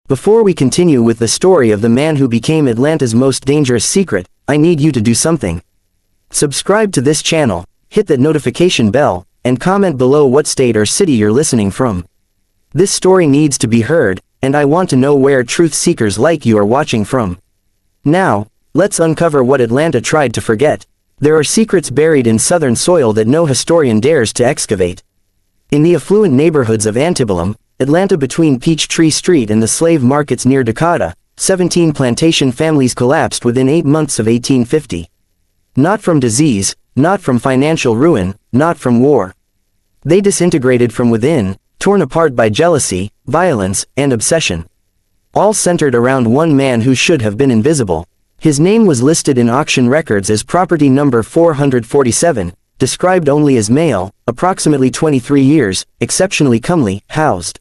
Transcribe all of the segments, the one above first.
Before we continue with the story of the man who became Atlanta's most dangerous secret, I need you to do something. Subscribe to this channel, hit that notification bell, and comment below what state or city you're listening from. This story needs to be heard, and I want to know where truth seekers like you are watching from. Now, let's uncover what Atlanta tried to forget. There are secrets buried in southern soil that no historian dares to excavate. In the affluent neighborhoods of Antebellum, Atlanta, between Peachtree Street and the slave markets near Decatur, 17 plantation families collapsed within 8 months of 1850. Not from disease, not from financial ruin, not from war. They disintegrated from within, torn apart by jealousy, violence, and obsession. All centered around one man who should have been invisible. His name was listed in auction records as property number 447, described only as male, approximately 23 years, exceptionally comely, housed.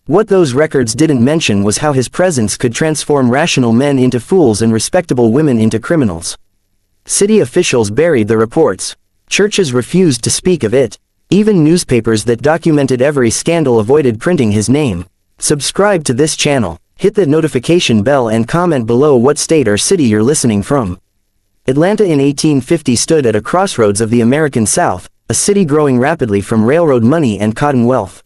What those records didn't mention was how his presence could transform rational men into fools and respectable women into criminals. City officials buried the reports. Churches refused to speak of it. Even newspapers that documented every scandal avoided printing his name. Subscribe to this channel, hit the notification bell, and comment below what state or city you're listening from. Atlanta in 1850 stood at a crossroads of the American South, a city growing rapidly from railroad money and cotton wealth.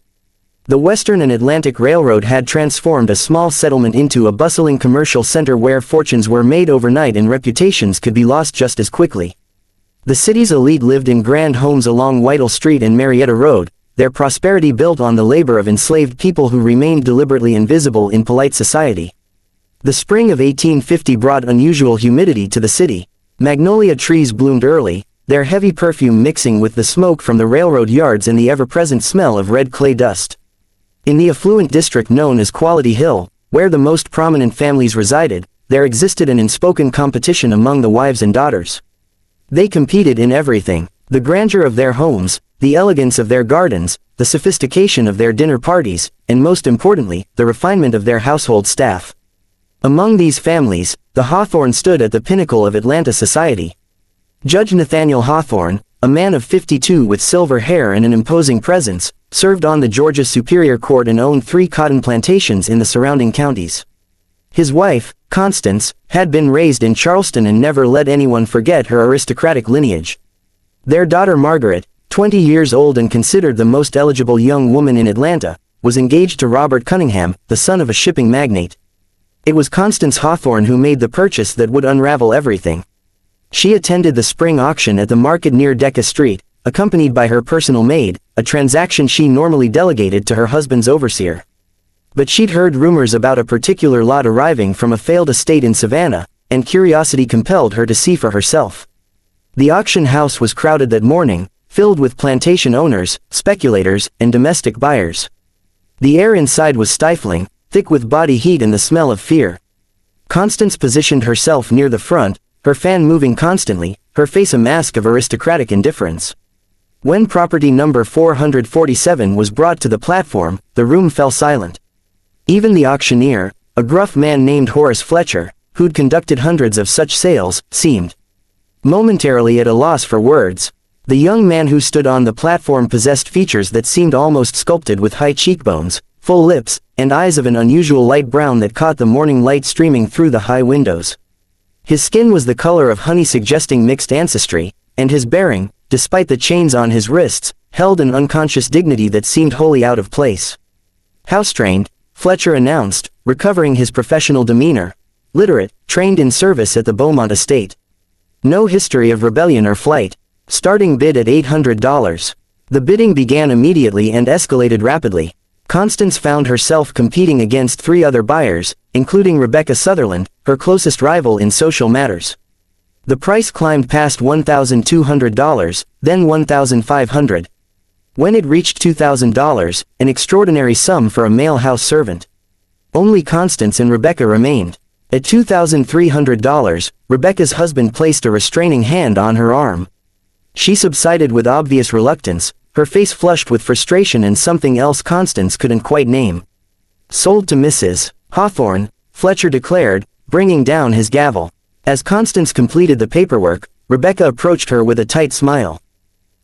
The Western and Atlantic Railroad had transformed a small settlement into a bustling commercial center where fortunes were made overnight and reputations could be lost just as quickly. The city's elite lived in grand homes along Whittle Street and Marietta Road, their prosperity built on the labor of enslaved people who remained deliberately invisible in polite society. The spring of 1850 brought unusual humidity to the city. Magnolia trees bloomed early, their heavy perfume mixing with the smoke from the railroad yards and the ever-present smell of red clay dust. In the affluent district known as Quality Hill, where the most prominent families resided, there existed an unspoken competition among the wives and daughters. They competed in everything: the grandeur of their homes, the elegance of their gardens, the sophistication of their dinner parties, and most importantly, the refinement of their household staff. Among these families, the Hawthorne stood at the pinnacle of Atlanta society. Judge Nathaniel Hawthorne, a man of 52 with silver hair and an imposing presence, served on the Georgia Superior Court and owned 3 cotton plantations in the surrounding counties. His wife, Constance, had been raised in Charleston and never let anyone forget her aristocratic lineage. Their daughter Margaret, 20 years old and considered the most eligible young woman in Atlanta, was engaged to Robert Cunningham, the son of a shipping magnate. It was Constance Hawthorne who made the purchase that would unravel everything. She attended the spring auction at the market near Decca Street, accompanied by her personal maid, a transaction she normally delegated to her husband's overseer. But she'd heard rumors about a particular lot arriving from a failed estate in Savannah, and curiosity compelled her to see for herself. The auction house was crowded that morning, filled with plantation owners, speculators, and domestic buyers. The air inside was stifling, thick with body heat and the smell of fear. Constance positioned herself near the front, her fan moving constantly, her face a mask of aristocratic indifference. When property number 447 was brought to the platform, the room fell silent. Even the auctioneer, a gruff man named Horace Fletcher, who'd conducted hundreds of such sales, seemed momentarily at a loss for words. The young man who stood on the platform possessed features that seemed almost sculpted, with high cheekbones, full lips, and eyes of an unusual light brown that caught the morning light streaming through the high windows. His skin was the color of honey, suggesting mixed ancestry, and his bearing, despite the chains on his wrists, held an unconscious dignity that seemed wholly out of place. "House-trained," Fletcher announced, recovering his professional demeanor. "Literate, trained in service at the Beaumont estate. No history of rebellion or flight. Starting bid at $800. The bidding began immediately and escalated rapidly. Constance found herself competing against 3 other buyers, including Rebecca Sutherland, her closest rival in social matters. The price climbed past $1,200, then $1,500. When it reached $2,000, an extraordinary sum for a male house servant. Only Constance and Rebecca remained. At $2,300, Rebecca's husband placed a restraining hand on her arm. She subsided with obvious reluctance, her face flushed with frustration and something else Constance couldn't quite name. "Sold to Mrs. Hawthorne," Fletcher declared, bringing down his gavel. As Constance completed the paperwork, Rebecca approached her with a tight smile.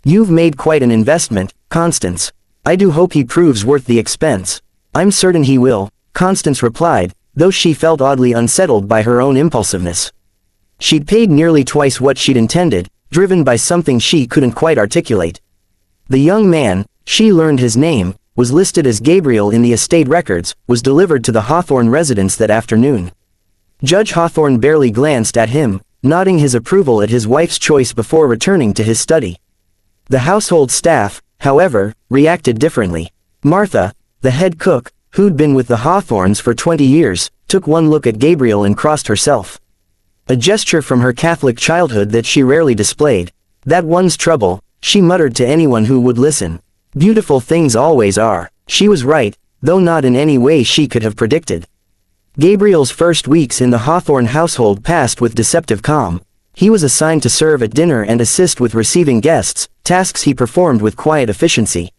"You've made quite an investment, Constance. I do hope he proves worth the expense." "I'm certain he will," Constance replied, though she felt oddly unsettled by her own impulsiveness. She'd paid nearly twice what she'd intended, driven by something she couldn't quite articulate. The young man, she learned his name, was listed as Gabriel in the estate records, was delivered to the Hawthorne residence that afternoon. Judge Hawthorne barely glanced at him, nodding his approval at his wife's choice before returning to his study. The household staff, however, reacted differently. Martha, the head cook, who'd been with the Hawthornes for 20 years, took one look at Gabriel and crossed herself. A gesture from her Catholic childhood that she rarely displayed. That one's trouble, she muttered to anyone who would listen. Beautiful things always are. She was right, though not in any way she could have predicted. Gabriel's first weeks in the Hawthorne household passed with deceptive calm. He was assigned to serve at dinner and assist with receiving guests, tasks he performed with quiet efficiency.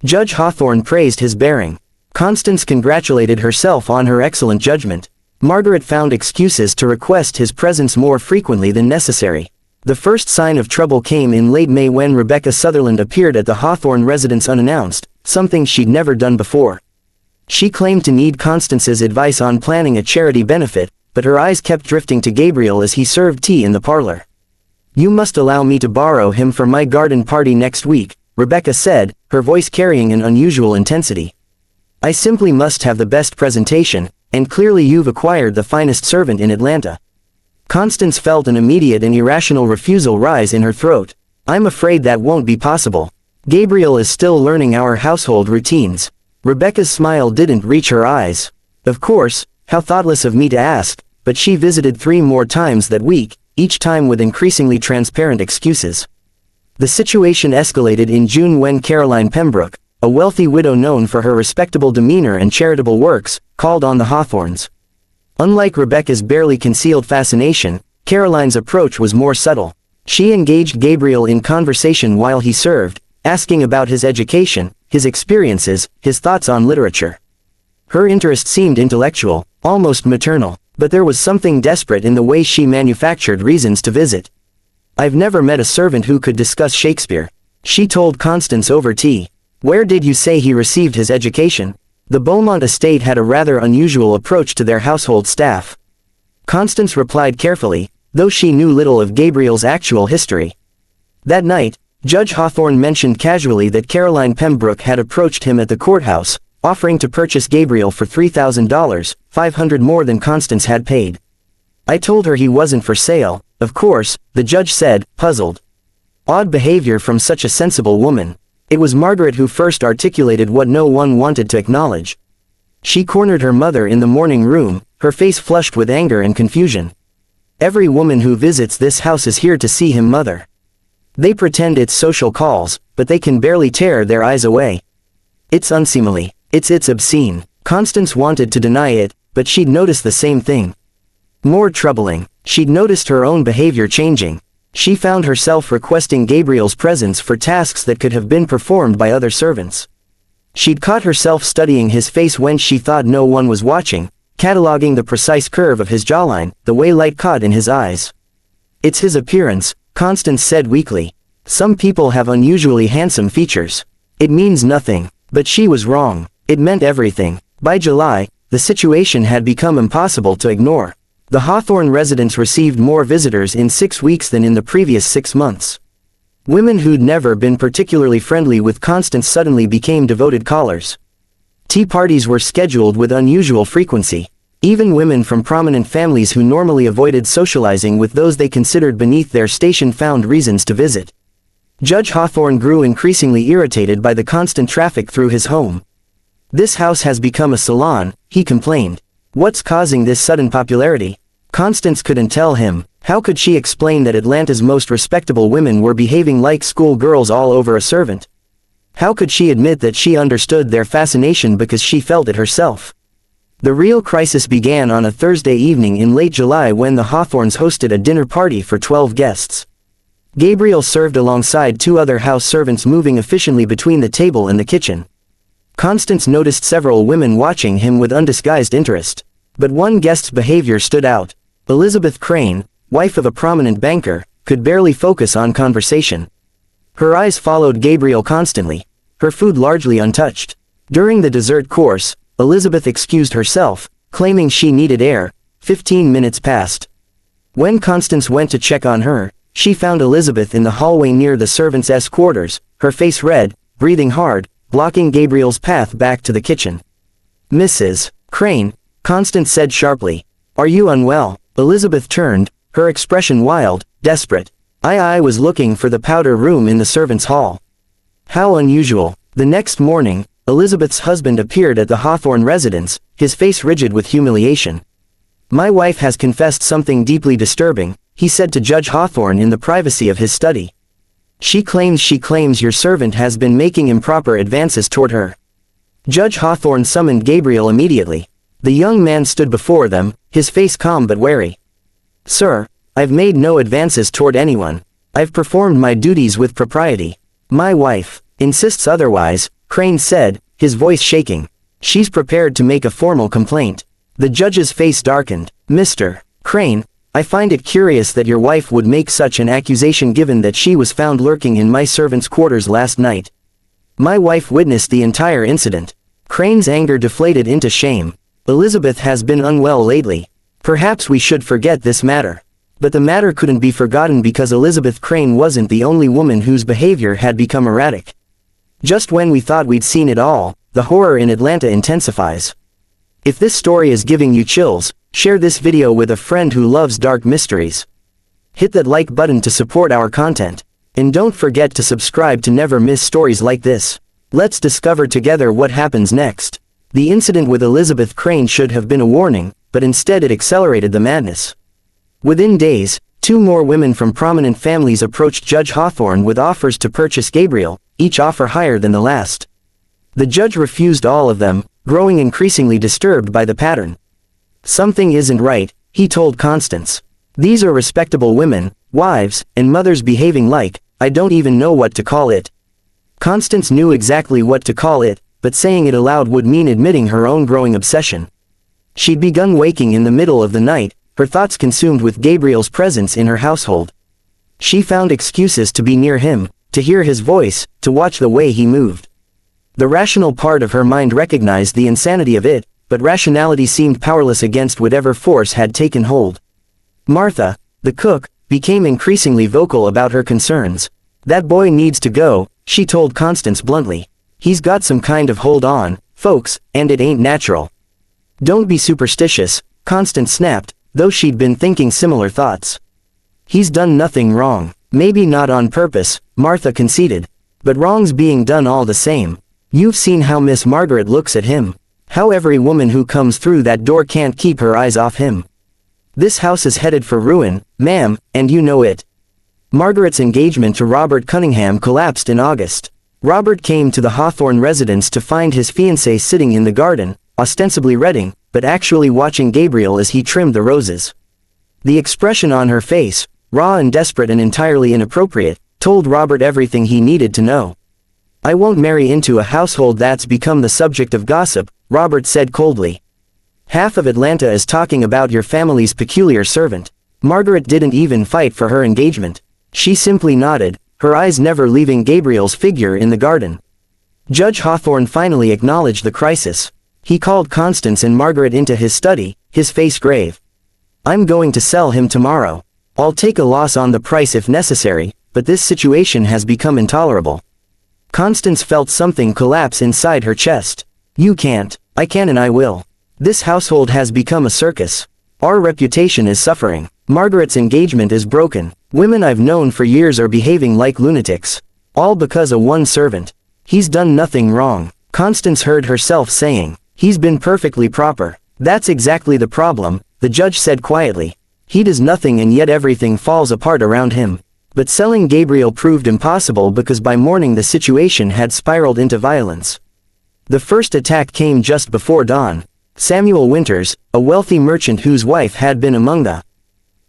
Judge Hawthorne praised his bearing. Constance congratulated herself on her excellent judgment. Margaret found excuses to request his presence more frequently than necessary. The first sign of trouble came in late May when Rebecca Sutherland appeared at the Hawthorne residence unannounced, something she'd never done before. She claimed to need Constance's advice on planning a charity benefit, but her eyes kept drifting to Gabriel as he served tea in the parlor. "You must allow me to borrow him for my garden party next week," Rebecca said, her voice carrying an unusual intensity. "I simply must have the best presentation, and clearly you've acquired the finest servant in Atlanta." Constance felt an immediate and irrational refusal rise in her throat. "I'm afraid that won't be possible. Gabriel is still learning our household routines." Rebecca's smile didn't reach her eyes. "Of course, how thoughtless of me to ask," but she visited 3 more times that week, each time with increasingly transparent excuses. The situation escalated in June when Caroline Pembroke, a wealthy widow known for her respectable demeanor and charitable works, called on the Hawthornes. Unlike Rebecca's barely concealed fascination, Caroline's approach was more subtle. She engaged Gabriel in conversation while he served, asking about his education, his experiences, his thoughts on literature. Her interest seemed intellectual, almost maternal, but there was something desperate in the way she manufactured reasons to visit. "I've never met a servant who could discuss Shakespeare," she told Constance over tea. "Where did you say he received his education?" The Beaumont estate had a rather unusual approach to their household staff. Constance replied carefully, though she knew little of Gabriel's actual history. That night, Judge Hawthorne mentioned casually that Caroline Pembroke had approached him at the courthouse, offering to purchase Gabriel for $3,000, $500 more than Constance had paid. "I told her he wasn't for sale, of course," the judge said, puzzled. Odd behavior from such a sensible woman. It was Margaret who first articulated what no one wanted to acknowledge. She cornered her mother in the morning room, her face flushed with anger and confusion. "Every woman who visits this house is here to see him, Mother. They pretend it's social calls, but they can barely tear their eyes away. It's unseemly. It's obscene." Constance wanted to deny it, but she'd noticed the same thing. More troubling, she'd noticed her own behavior changing. She found herself requesting Gabriel's presence for tasks that could have been performed by other servants. She'd caught herself studying his face when she thought no one was watching, cataloging the precise curve of his jawline, the way light caught in his eyes. "It's his appearance," Constance said weakly. "Some people have unusually handsome features. It means nothing." But she was wrong. It meant everything. By July, the situation had become impossible to ignore. The Hawthorne residence received more visitors in 6 weeks than in the previous 6 months. Women who'd never been particularly friendly with Constance suddenly became devoted callers. Tea parties were scheduled with unusual frequency. Even women from prominent families who normally avoided socializing with those they considered beneath their station found reasons to visit. Judge Hawthorne grew increasingly irritated by the constant traffic through his home. "This house has become a salon," he complained. "What's causing this sudden popularity?" Constance couldn't tell him. How could she explain that Atlanta's most respectable women were behaving like school girls all over a servant? How could she admit that she understood their fascination because she felt it herself? The real crisis began on a Thursday evening in late July when the Hawthornes hosted a dinner party for 12 guests. Gabriel served alongside 2 other house servants, moving efficiently between the table and the kitchen. Constance noticed several women watching him with undisguised interest. But one guest's behavior stood out. Elizabeth Crane, wife of a prominent banker, could barely focus on conversation. Her eyes followed Gabriel constantly, her food largely untouched. During the dessert course, Elizabeth excused herself, claiming she needed air. 15 minutes passed. When Constance went to check on her, she found Elizabeth in the hallway near the servants' quarters, her face red, breathing hard, blocking Gabriel's path back to the kitchen. "Mrs. Crane," Constance said sharply. "Are you unwell?" Elizabeth turned, her expression wild, desperate. I was looking for the powder room in the servants' hall." How unusual. The next morning, Elizabeth's husband appeared at the Hawthorne residence, his face rigid with humiliation. "My wife has confessed something deeply disturbing," he said to Judge Hawthorne in the privacy of his study. She claims your servant has been making improper advances toward her." Judge Hawthorne summoned Gabriel immediately. The young man stood before them, his face calm but wary. "Sir, I've made no advances toward anyone. I've performed my duties with propriety. My wife insists otherwise," Crane said, his voice shaking. "She's prepared to make a formal complaint." The judge's face darkened. "Mr. Crane, I find it curious that your wife would make such an accusation given that she was found lurking in my servants' quarters last night. My wife witnessed the entire incident." Crane's anger deflated into shame. "Elizabeth has been unwell lately. Perhaps we should forget this matter." But the matter couldn't be forgotten because Elizabeth Crane wasn't the only woman whose behavior had become erratic. Just when we thought we'd seen it all, the horror in Atlanta intensifies. If this story is giving you chills, share this video with a friend who loves dark mysteries. Hit that like button to support our content. And don't forget to subscribe to never miss stories like this. Let's discover together what happens next. The incident with Elizabeth Crane should have been a warning, but instead it accelerated the madness. Within days, 2 more women from prominent families approached Judge Hawthorne with offers to purchase Gabriel, each offer higher than the last. The judge refused all of them, growing increasingly disturbed by the pattern. "Something isn't right," he told Constance. "These are respectable women, wives, and mothers behaving like, I don't even know what to call it." Constance knew exactly what to call it, but saying it aloud would mean admitting her own growing obsession. She'd begun waking in the middle of the night, her thoughts consumed with Gabriel's presence in her household. She found excuses to be near him, to hear his voice, to watch the way he moved. The rational part of her mind recognized the insanity of it, but rationality seemed powerless against whatever force had taken hold. Martha, the cook, became increasingly vocal about her concerns. "That boy needs to go," she told Constance bluntly. "He's got some kind of hold on folks, and it ain't natural." "Don't be superstitious," Constance snapped, though she'd been thinking similar thoughts. "He's done nothing wrong. Maybe not on purpose," Martha conceded. "But wrong's being done all the same. You've seen how Miss Margaret looks at him. How every woman who comes through that door can't keep her eyes off him. This house is headed for ruin, ma'am, and you know it." Margaret's engagement to Robert Cunningham collapsed in August. Robert came to the Hawthorne residence to find his fiancée sitting in the garden, ostensibly reading, but actually watching Gabriel as he trimmed the roses. The expression on her face, raw and desperate and entirely inappropriate, told Robert everything he needed to know. "I won't marry into a household that's become the subject of gossip," Robert said coldly. "Half of Atlanta is talking about your family's peculiar servant." Margaret didn't even fight for her engagement. She simply nodded, her eyes never leaving Gabriel's figure in the garden. Judge Hawthorne finally acknowledged the crisis. He called Constance and Margaret into his study, his face grave. "I'm going to sell him tomorrow. I'll take a loss on the price if necessary, but this situation has become intolerable." Constance felt something collapse inside her chest. "You can't." "I can and I will. This household has become a circus. Our reputation is suffering. Margaret's engagement is broken. Women I've known for years are behaving like lunatics. All because of one servant. He's done nothing wrong," Constance heard herself saying. "He's been perfectly proper." "That's exactly the problem," the judge said quietly. "He does nothing and yet everything falls apart around him." But selling Gabriel proved impossible because by morning the situation had spiraled into violence. The first attack came just before dawn. Samuel Winters, a wealthy merchant whose wife had been among the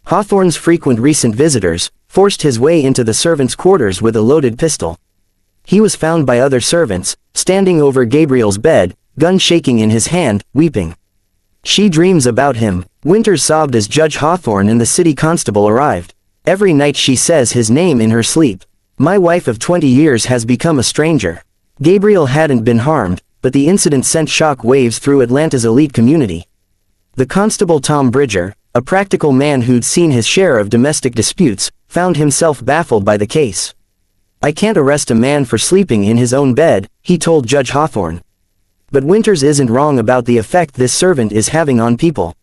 Hawthorne's frequent recent visitors, forced his way into the servants' quarters with a loaded pistol. He was found by other servants, standing over Gabriel's bed, gun shaking in his hand, weeping. "She dreams about him," Winters sobbed as Judge Hawthorne and the city constable arrived. "Every night she says his name in her sleep. My wife of 20 years has become a stranger." Gabriel hadn't been harmed, but the incident sent shock waves through Atlanta's elite community. The constable Tom Bridger, a practical man who'd seen his share of domestic disputes, found himself baffled by the case. "I can't arrest a man for sleeping in his own bed," he told Judge Hawthorne. But Winters isn't wrong about the effect this servant is having on people.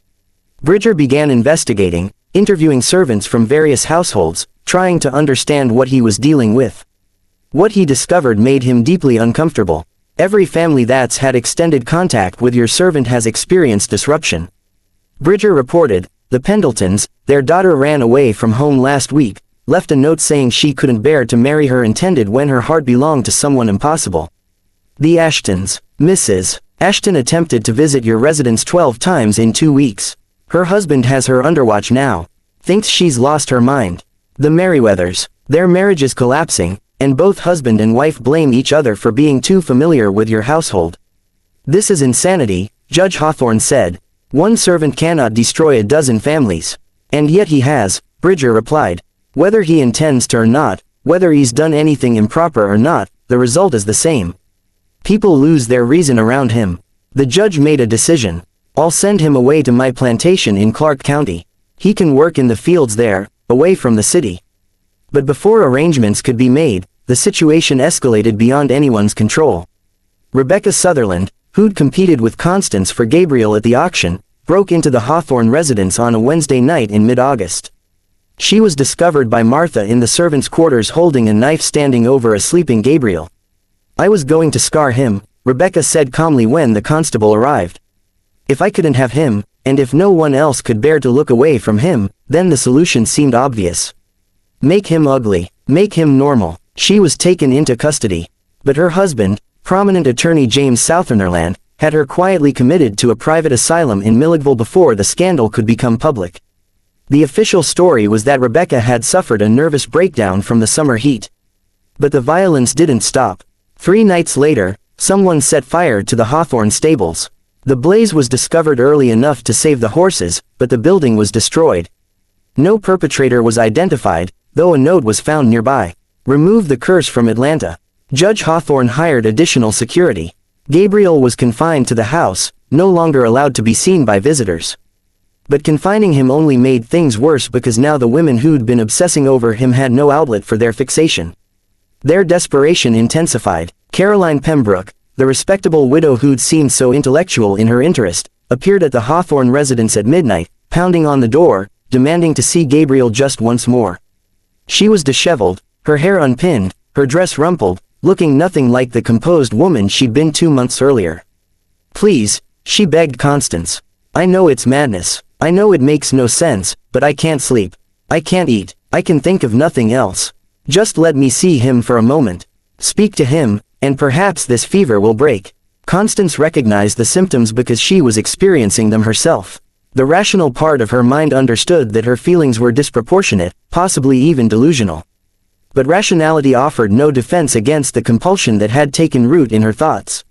Bridger began investigating, interviewing servants from various households, trying to understand what he was dealing with. What he discovered made him deeply uncomfortable. Every family that's had extended contact with your servant has experienced disruption. Bridger reported, the Pendletons, their daughter ran away from home last week, left a note saying she couldn't bear to marry her intended when her heart belonged to someone impossible. The Ashtons, Mrs. Ashton attempted to visit your residence 12 times in 2 weeks. Her husband has her under watch now. Thinks she's lost her mind. The Merriweathers, their marriage is collapsing, and both husband and wife blame each other for being too familiar with your household. This is insanity, Judge Hawthorne said. One servant cannot destroy a dozen families. And yet he has, Bridger replied. Whether he intends to or not, whether he's done anything improper or not, the result is the same. People lose their reason around him. The judge made a decision. I'll send him away to my plantation in Clark County. He can work in the fields there, away from the city. But before arrangements could be made, the situation escalated beyond anyone's control. Rebecca Sutherland, who'd competed with Constance for Gabriel at the auction, broke into the Hawthorne residence on a Wednesday night in mid-August. She was discovered by Martha in the servants' quarters holding a knife standing over a sleeping Gabriel. I was going to scar him, Rebecca said calmly when the constable arrived. If I couldn't have him, and if no one else could bear to look away from him, then the solution seemed obvious. Make him ugly, make him normal. She was taken into custody. But her husband, prominent attorney James Southernland, had her quietly committed to a private asylum in Milledgeville before the scandal could become public. The official story was that Rebecca had suffered a nervous breakdown from the summer heat. But the violence didn't stop. 3 nights later, someone set fire to the Hawthorne stables. The blaze was discovered early enough to save the horses, but the building was destroyed. No perpetrator was identified, though a note was found nearby. Remove the curse from Atlanta. Judge Hawthorne hired additional security. Gabriel was confined to the house, no longer allowed to be seen by visitors. But confining him only made things worse because now the women who'd been obsessing over him had no outlet for their fixation. Their desperation intensified. Caroline Pembroke, the respectable widow who'd seemed so intellectual in her interest, appeared at the Hawthorne residence at midnight, pounding on the door, demanding to see Gabriel just once more. She was disheveled, her hair unpinned, her dress rumpled, looking nothing like the composed woman she'd been 2 months earlier. Please, she begged Constance. I know it's madness. I know it makes no sense, but I can't sleep. I can't eat. I can think of nothing else. Just let me see him for a moment. Speak to him, and perhaps this fever will break. Constance recognized the symptoms because she was experiencing them herself. The rational part of her mind understood that her feelings were disproportionate, possibly even delusional. But rationality offered no defense against the compulsion that had taken root in her thoughts.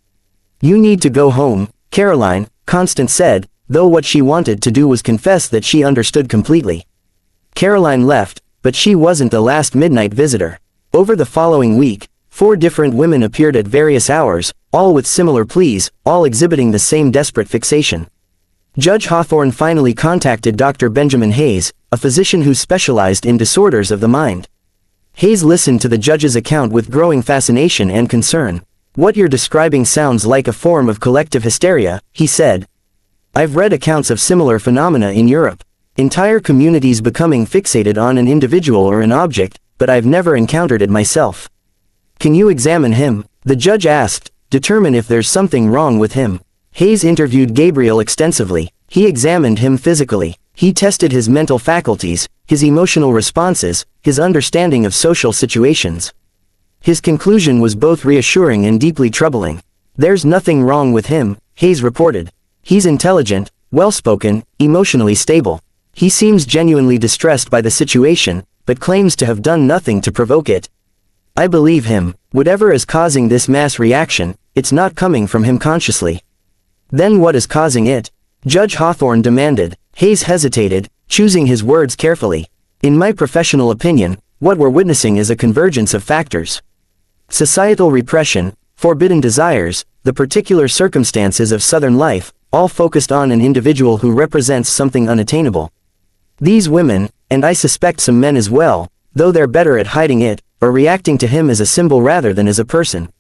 You need to go home, Caroline, Constance said, though what she wanted to do was confess that she understood completely. Caroline left, but she wasn't the last midnight visitor. Over the following week, 4 different women appeared at various hours, all with similar pleas, all exhibiting the same desperate fixation. Judge Hawthorne finally contacted Dr. Benjamin Hayes, a physician who specialized in disorders of the mind. Hayes listened to the judge's account with growing fascination and concern. What you're describing sounds like a form of collective hysteria, he said. I've read accounts of similar phenomena in Europe. Entire communities becoming fixated on an individual or an object, but I've never encountered it myself. Can you examine him? The judge asked, determine if there's something wrong with him. Hayes interviewed Gabriel extensively. He examined him physically. He tested his mental faculties, his emotional responses, his understanding of social situations. His conclusion was both reassuring and deeply troubling. There's nothing wrong with him, Hayes reported. He's intelligent, well-spoken, emotionally stable. He seems genuinely distressed by the situation, but claims to have done nothing to provoke it. I believe him. Whatever is causing this mass reaction, it's not coming from him consciously. Then what is causing it? Judge Hawthorne demanded. Hayes hesitated, choosing his words carefully. In my professional opinion, what we're witnessing is a convergence of factors. Societal repression, forbidden desires, the particular circumstances of Southern life, all focused on an individual who represents something unattainable. These women, and I suspect some men as well, though they're better at hiding it, are reacting to him as a symbol rather than as a person.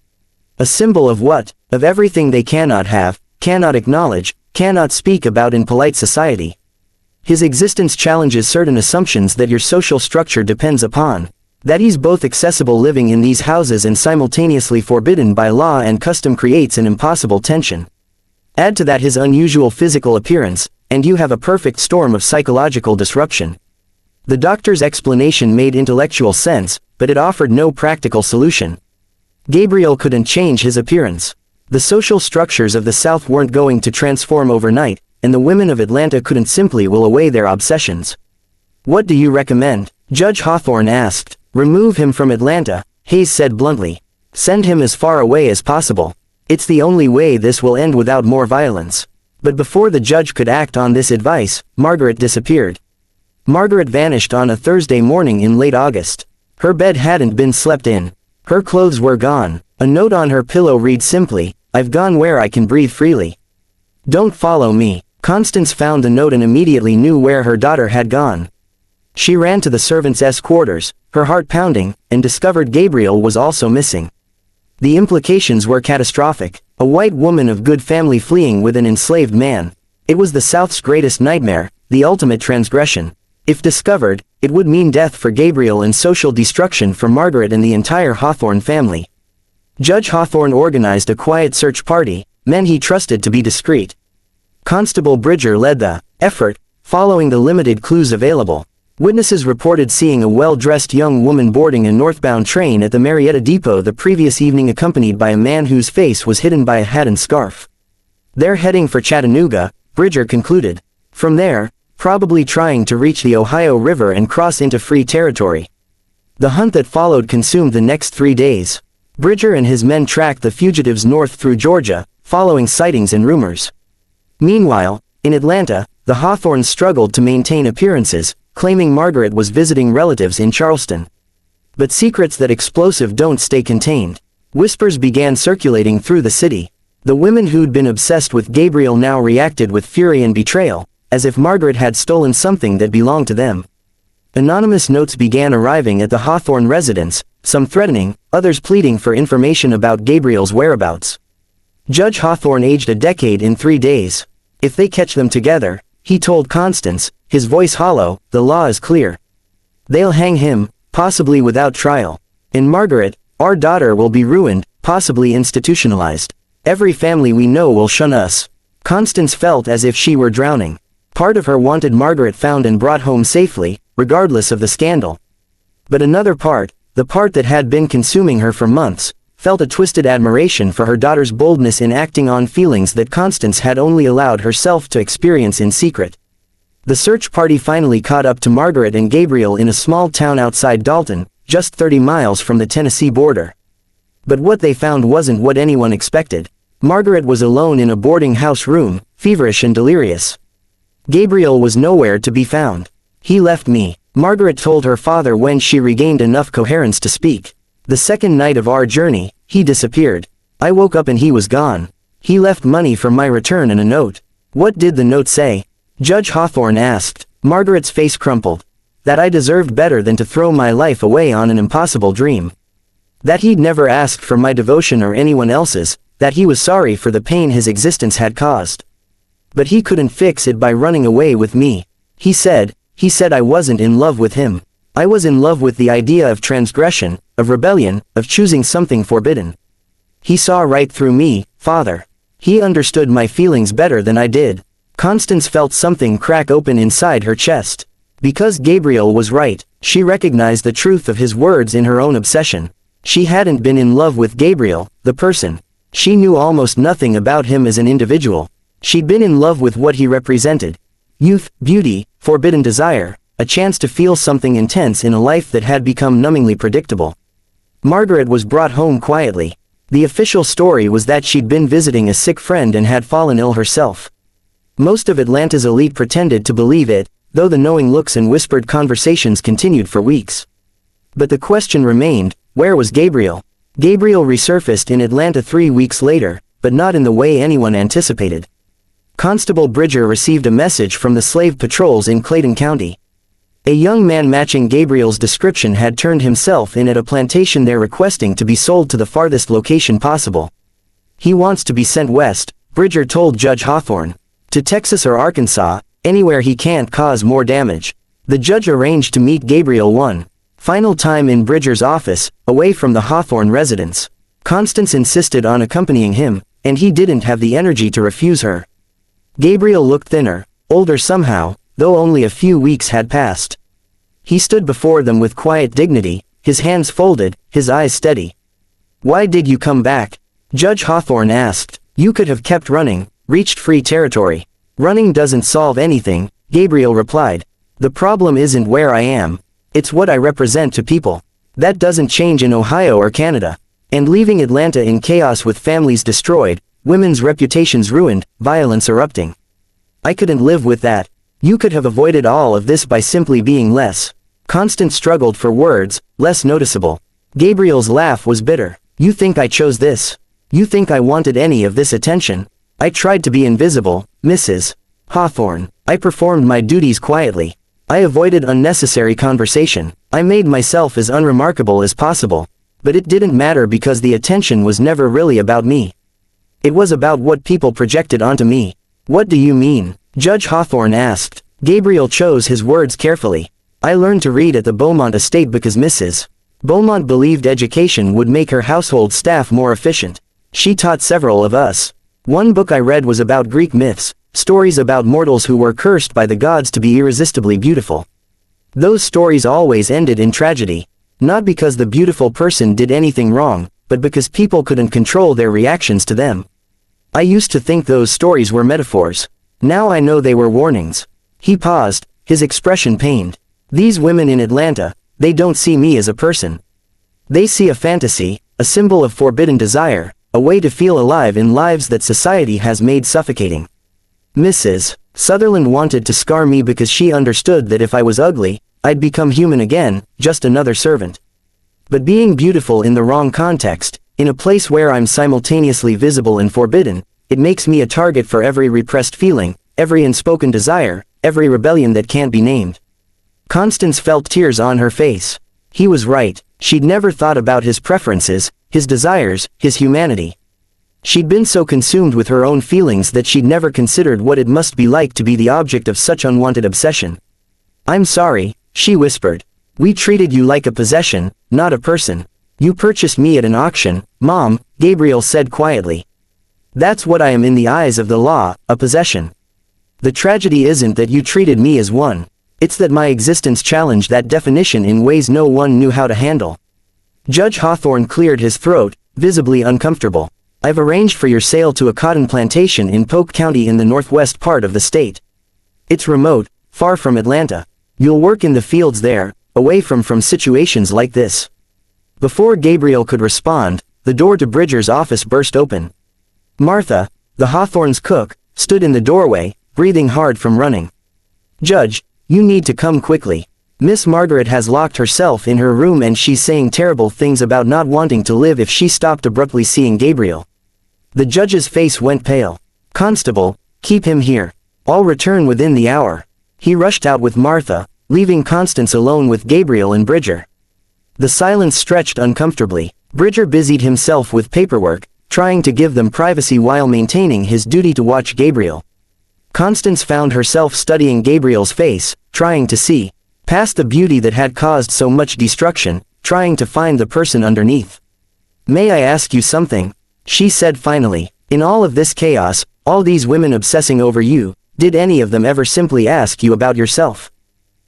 A symbol of what? Of everything they cannot have, cannot acknowledge, cannot speak about in polite society. His existence challenges certain assumptions that your social structure depends upon. That he's both accessible living in these houses and simultaneously forbidden by law and custom creates an impossible tension. Add to that his unusual physical appearance, and you have a perfect storm of psychological disruption. The doctor's explanation made intellectual sense, but it offered no practical solution. Gabriel couldn't change his appearance. The social structures of the South weren't going to transform overnight, and the women of Atlanta couldn't simply will away their obsessions. "What do you recommend?" Judge Hawthorne asked. "Remove him from Atlanta," Hayes said bluntly. "Send him as far away as possible. It's the only way this will end without more violence." But before the judge could act on this advice, Margaret disappeared. Margaret vanished on a Thursday morning in late August. Her bed hadn't been slept in. Her clothes were gone. A note on her pillow read simply, "I've gone where I can breathe freely. Don't follow me." Constance found the note and immediately knew where her daughter had gone. She ran to the servants' quarters, her heart pounding, and discovered Gabriel was also missing. The implications were catastrophic. A white woman of good family fleeing with an enslaved man. It was the South's greatest nightmare, the ultimate transgression. If discovered, it would mean death for Gabriel and social destruction for Margaret and the entire Hawthorne family. Judge Hawthorne organized a quiet search party, men he trusted to be discreet. Constable Bridger led the effort, following the limited clues available. Witnesses reported seeing a well-dressed young woman boarding a northbound train at the Marietta Depot the previous evening accompanied by a man whose face was hidden by a hat and scarf. They're heading for Chattanooga, Bridger concluded. From there, probably trying to reach the Ohio River and cross into free territory. The hunt that followed consumed the next 3 days. Bridger and his men tracked the fugitives north through Georgia, following sightings and rumors. Meanwhile, in Atlanta, the Hawthornes struggled to maintain appearances, claiming Margaret was visiting relatives in Charleston. But secrets that explosive don't stay contained. Whispers began circulating through the city. The women who'd been obsessed with Gabriel now reacted with fury and betrayal, as if Margaret had stolen something that belonged to them. Anonymous notes began arriving at the Hawthorne residence, some threatening, others pleading for information about Gabriel's whereabouts. Judge Hawthorne aged a decade in 3 days. "If they catch them together," he told Constance, his voice hollow, "the law is clear. They'll hang him, possibly without trial. And Margaret, our daughter, will be ruined, possibly institutionalized. Every family we know will shun us." Constance felt as if she were drowning. Part of her wanted Margaret found and brought home safely, regardless of the scandal. But another part, the part that had been consuming her for months, felt a twisted admiration for her daughter's boldness in acting on feelings that Constance had only allowed herself to experience in secret. The search party finally caught up to Margaret and Gabriel in a small town outside Dalton, just 30 miles from the Tennessee border. But what they found wasn't what anyone expected. Margaret was alone in a boarding house room, feverish and delirious. Gabriel was nowhere to be found. "He left me," Margaret told her father when she regained enough coherence to speak. "The second night of our journey, he disappeared. I woke up and he was gone. He left money for my return and a note." "What did the note say?" Judge Hawthorne asked. Margaret's face crumpled. "That I deserved better than to throw my life away on an impossible dream. That he'd never asked for my devotion or anyone else's, that he was sorry for the pain his existence had caused. But he couldn't fix it by running away with me. He said I wasn't in love with him. I was in love with the idea of transgression, of rebellion, of choosing something forbidden. He saw right through me, Father. He understood my feelings better than I did." Constance felt something crack open inside her chest. Because Gabriel was right, she recognized the truth of his words in her own obsession. She hadn't been in love with Gabriel, the person. She knew almost nothing about him as an individual. She'd been in love with what he represented. Youth, beauty, forbidden desire, a chance to feel something intense in a life that had become numbingly predictable. Margaret was brought home quietly. The official story was that she'd been visiting a sick friend and had fallen ill herself. Most of Atlanta's elite pretended to believe it, though the knowing looks and whispered conversations continued for weeks. But the question remained, where was Gabriel? Gabriel resurfaced in Atlanta 3 weeks later, but not in the way anyone anticipated. Constable Bridger received a message from the slave patrols in Clayton County. A young man matching Gabriel's description had turned himself in at a plantation there requesting to be sold to the farthest location possible. He wants to be sent west, Bridger told Judge Hawthorne. To Texas or Arkansas, anywhere he can't cause more damage. The judge arranged to meet Gabriel one final time in Bridger's office, away from the Hawthorne residence. Constance insisted on accompanying him, and he didn't have the energy to refuse her. Gabriel looked thinner, older somehow, though only a few weeks had passed. He stood before them with quiet dignity, his hands folded, his eyes steady. "Why did you come back?" Judge Hawthorne asked. "You could have kept running, reached free territory." "Running doesn't solve anything," Gabriel replied. "The problem isn't where I am. It's what I represent to people. That doesn't change in Ohio or Canada. And leaving Atlanta in chaos with families destroyed, women's reputations ruined, violence erupting. I couldn't live with that. You could have avoided all of this by simply being less." Constance struggled for words, less noticeable. Gabriel's laugh was bitter. "You think I chose this? You think I wanted any of this attention? I tried to be invisible, Mrs. Hawthorne. I performed my duties quietly. I avoided unnecessary conversation. I made myself as unremarkable as possible. But it didn't matter because the attention was never really about me. It was about what people projected onto me." "What do you mean?" Judge Hawthorne asked. Gabriel chose his words carefully. "I learned to read at the Beaumont estate because Mrs. Beaumont believed education would make her household staff more efficient. She taught several of us. One book I read was about Greek myths, stories about mortals who were cursed by the gods to be irresistibly beautiful. Those stories always ended in tragedy. Not because the beautiful person did anything wrong, but because people couldn't control their reactions to them. I used to think those stories were metaphors. Now I know they were warnings." He paused, his expression pained. "These women in Atlanta, they don't see me as a person. They see a fantasy, a symbol of forbidden desire, a way to feel alive in lives that society has made suffocating. Mrs. Sutherland wanted to scar me because she understood that if I was ugly, I'd become human again, just another servant. But being beautiful in the wrong context, in a place where I'm simultaneously visible and forbidden, it makes me a target for every repressed feeling, every unspoken desire, every rebellion that can't be named." Constance felt tears on her face. He was right. She'd never thought about his preferences, his desires, his humanity. She'd been so consumed with her own feelings that she'd never considered what it must be like to be the object of such unwanted obsession. "I'm sorry," she whispered. "We treated you like a possession, not a person. You purchased me at an auction, Mom," Gabriel said quietly. "That's what I am in the eyes of the law, a possession. The tragedy isn't that you treated me as one. It's that my existence challenged that definition in ways no one knew how to handle." Judge Hawthorne cleared his throat, visibly uncomfortable. "I've arranged for your sale to a cotton plantation in Polk County in the northwest part of the state. It's remote, far from Atlanta. You'll work in the fields there, away from situations like this." Before Gabriel could respond, the door to Bridger's office burst open. Martha, the Hawthorne's cook, stood in the doorway, breathing hard from running. "Judge, you need to come quickly. Miss Margaret has locked herself in her room and she's saying terrible things about not wanting to live if." She stopped abruptly seeing Gabriel. The judge's face went pale. "Constable, keep him here. I'll return within the hour." He rushed out with Martha, leaving Constance alone with Gabriel and Bridger. The silence stretched uncomfortably. Bridger busied himself with paperwork, trying to give them privacy while maintaining his duty to watch Gabriel. Constance found herself studying Gabriel's face, trying to see past the beauty that had caused so much destruction, trying to find the person underneath. "May I ask you something?" she said finally. "In all of this chaos, all these women obsessing over you, did any of them ever simply ask you about yourself?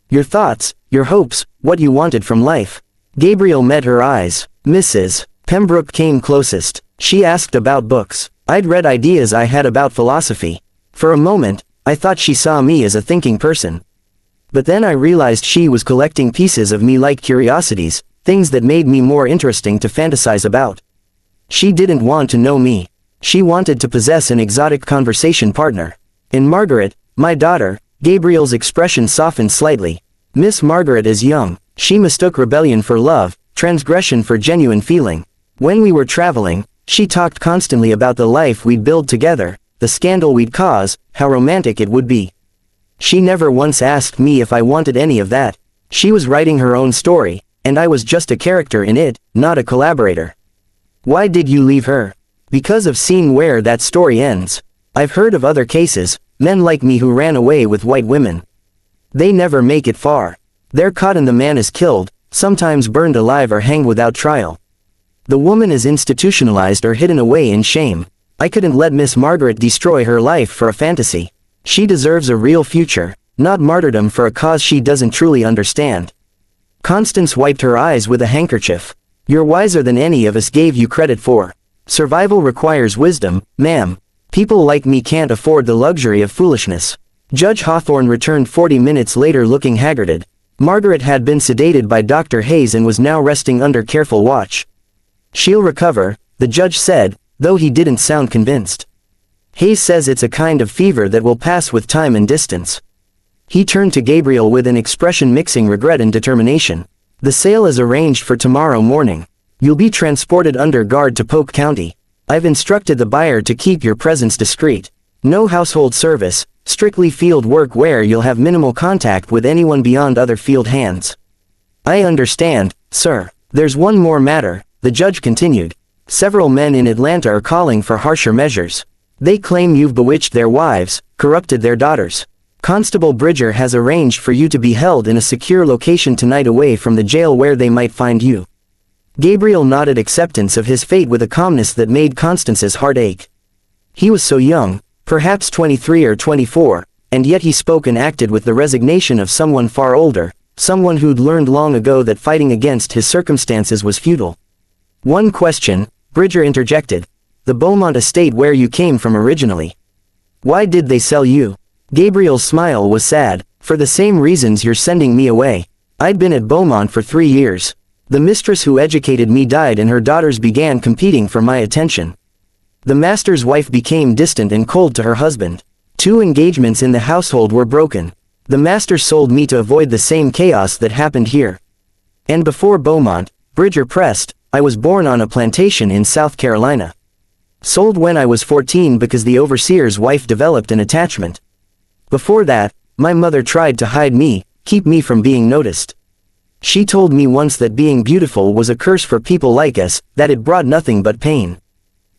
Your thoughts, your hopes, what you wanted from life?" Gabriel met her eyes. Mrs. Pembroke came closest. She asked about books. I'd read ideas I had about philosophy. For a moment, I thought she saw me as a thinking person. But then I realized she was collecting pieces of me like curiosities, things that made me more interesting to fantasize about. She didn't want to know me. She wanted to possess an exotic conversation partner. And Margaret, my daughter, Gabriel's expression softened slightly. Miss Margaret is young. She mistook rebellion for love, transgression for genuine feeling. When we were traveling, She talked constantly about the life we'd build together, the scandal we'd cause, how romantic it would be. She never once asked me if I wanted any of that. She was writing her own story, and I was just a character in it, not a collaborator. Why did you leave her? Because of seeing where that story ends. I've heard of other cases, men like me who ran away with white women. They never make it far. They're caught and the man is killed, sometimes burned alive or hanged without trial. The woman is institutionalized or hidden away in shame. I couldn't let Miss Margaret destroy her life for a fantasy. She deserves a real future, not martyrdom for a cause she doesn't truly understand. Constance wiped her eyes with a handkerchief. You're wiser than any of us gave you credit for. Survival requires wisdom, ma'am. People like me can't afford the luxury of foolishness. Judge Hawthorne returned 40 minutes later looking haggarded. Margaret had been sedated by Dr. Hayes and was now resting under careful watch. She'll recover, the judge said, though he didn't sound convinced. Hayes says it's a kind of fever that will pass with time and distance. He turned to Gabriel with an expression mixing regret and determination. The sale is arranged for tomorrow morning. You'll be transported under guard to Polk County. I've instructed the buyer to keep your presence discreet. No household service, strictly field work where you'll have minimal contact with anyone beyond other field hands. I understand, sir. There's one more matter, the judge continued. Several men in Atlanta are calling for harsher measures. They claim you've bewitched their wives, corrupted their daughters. Constable Bridger has arranged for you to be held in a secure location tonight away from the jail where they might find you. Gabriel nodded acceptance of his fate with a calmness that made Constance's heart ache. He was so young, perhaps 23 or 24, and yet he spoke and acted with the resignation of someone far older, someone who'd learned long ago that fighting against his circumstances was futile. One question, Bridger interjected. The Beaumont estate where you came from originally. Why did they sell you? Gabriel's smile was sad. For the same reasons you're sending me away. I'd been at Beaumont for 3 years. The mistress who educated me died and her daughters began competing for my attention. The master's wife became distant and cold to her husband. 2 engagements in the household were broken. The master sold me to avoid the same chaos that happened here. And before Beaumont, Bridger pressed, I was born on a plantation in South Carolina. Sold when I was 14 because the overseer's wife developed an attachment. Before that, my mother tried to hide me, keep me from being noticed. She told me once that being beautiful was a curse for people like us, that it brought nothing but pain.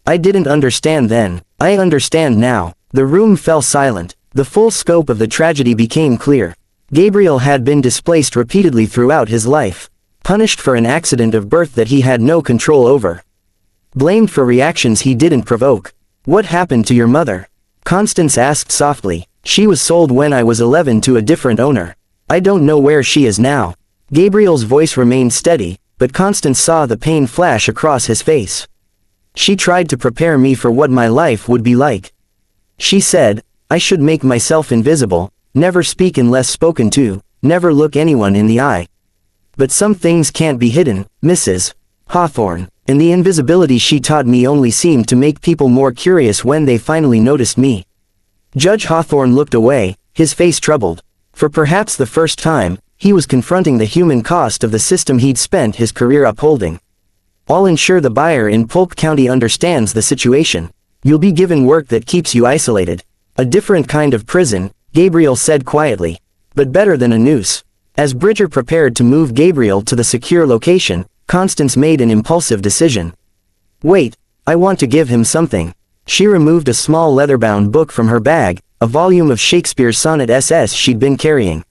I didn't understand then. I understand now. The room fell silent. The full scope of the tragedy became clear. Gabriel had been displaced repeatedly throughout his life. Punished for an accident of birth that he had no control over. Blamed for reactions he didn't provoke. What happened to your mother? Constance asked softly. She was sold when I was 11 to a different owner. I don't know where she is now. Gabriel's voice remained steady, but Constance saw the pain flash across his face. She tried to prepare me for what my life would be like. She said, I should make myself invisible, never speak unless spoken to, never look anyone in the eye. But some things can't be hidden, Mrs. Hawthorne, and the invisibility she taught me only seemed to make people more curious when they finally noticed me. Judge Hawthorne looked away, his face troubled. For perhaps the first time, he was confronting the human cost of the system he'd spent his career upholding. I'll ensure the buyer in Polk County understands the situation. You'll be given work that keeps you isolated. A different kind of prison, Gabriel said quietly. But better than a noose. As Bridger prepared to move Gabriel to the secure location, Constance made an impulsive decision. Wait, I want to give him something. She removed a small leather-bound book from her bag, a volume of Shakespeare's sonnet SS she'd been carrying.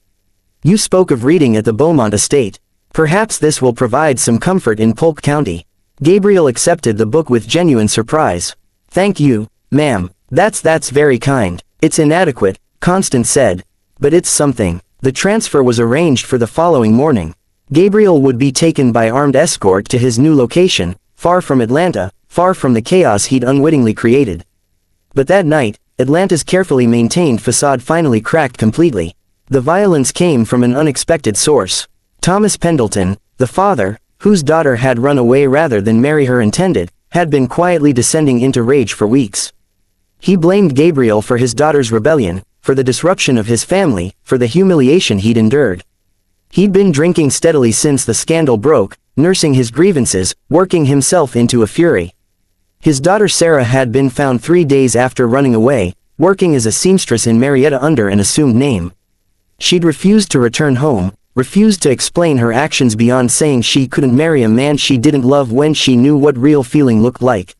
You spoke of reading at the Beaumont estate. Perhaps this will provide some comfort in Polk County. Gabriel accepted the book with genuine surprise. Thank you, ma'am. That's very kind. It's inadequate, Constance said. But it's something. The transfer was arranged for the following morning. Gabriel would be taken by armed escort to his new location, far from Atlanta, far from the chaos he'd unwittingly created. But that night, Atlanta's carefully maintained facade finally cracked completely. The violence came from an unexpected source. Thomas Pendleton, the father, whose daughter had run away rather than marry her intended, had been quietly descending into rage for weeks. He blamed Gabriel for his daughter's rebellion, for the disruption of his family, for the humiliation he'd endured. He'd been drinking steadily since the scandal broke, nursing his grievances, working himself into a fury. His daughter Sarah had been found 3 days after running away, working as a seamstress in Marietta under an assumed name. She'd refused to return home, refused to explain her actions beyond saying she couldn't marry a man she didn't love when she knew what real feeling looked like.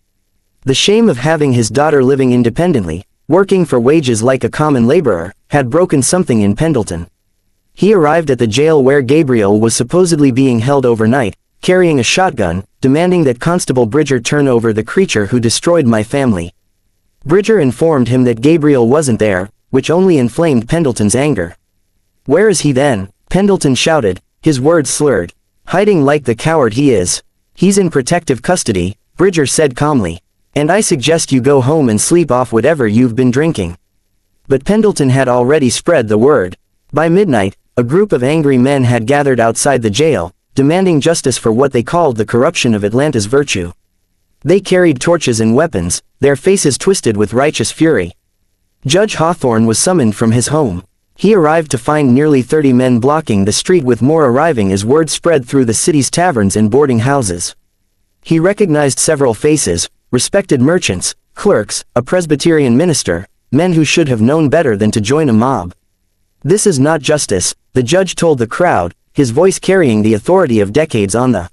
The shame of having his daughter living independently, working for wages like a common laborer, had broken something in Pendleton. He arrived at the jail where Gabriel was supposedly being held overnight, carrying a shotgun, demanding that Constable Bridger turn over the creature who destroyed my family. Bridger informed him that Gabriel wasn't there, which only inflamed Pendleton's anger. "Where is he then?" Pendleton shouted, his words slurred. "Hiding like the coward he is. He's in protective custody," Bridger said calmly. "And I suggest you go home and sleep off whatever you've been drinking." But Pendleton had already spread the word. By midnight, a group of angry men had gathered outside the jail, demanding justice for what they called the corruption of Atlanta's virtue. They carried torches and weapons, their faces twisted with righteous fury. Judge Hawthorne was summoned from his home. He arrived to find nearly 30 men blocking the street, with more arriving as word spread through the city's taverns and boarding houses. He recognized several faces, respected merchants, clerks, a Presbyterian minister, men who should have known better than to join a mob. "This is not justice," the judge told the crowd, his voice carrying the authority of decades on the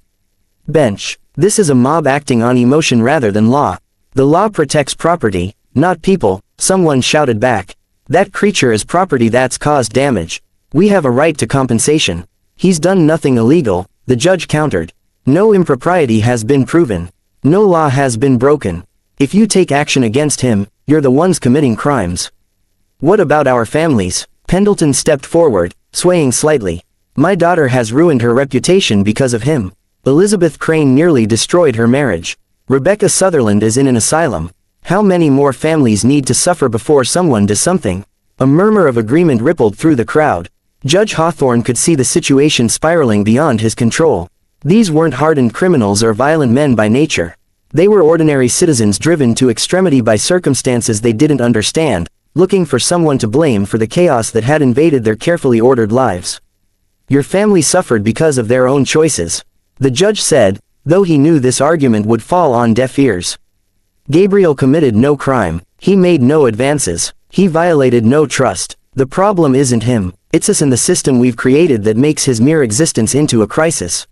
bench. "This is a mob acting on emotion rather than law. The law protects property, not people," someone shouted back. "That creature is property that's caused damage. We have a right to compensation." "He's done nothing illegal," the judge countered. "No impropriety has been proven. No law has been broken. If you take action against him, you're the ones committing crimes." "What about our families?" Pendleton stepped forward, swaying slightly. "My daughter has ruined her reputation because of him. Elizabeth Crane nearly destroyed her marriage. Rebecca Sutherland is in an asylum. How many more families need to suffer before someone does something?" A murmur of agreement rippled through the crowd. Judge Hawthorne could see the situation spiraling beyond his control. These weren't hardened criminals or violent men by nature. They were ordinary citizens driven to extremity by circumstances they didn't understand, looking for someone to blame for the chaos that had invaded their carefully ordered lives. "Your family suffered because of their own choices," the judge said, though he knew this argument would fall on deaf ears. "Gabriel committed no crime. He made no advances. He violated no trust. The problem isn't him, it's us and the system we've created that makes his mere existence into a crisis."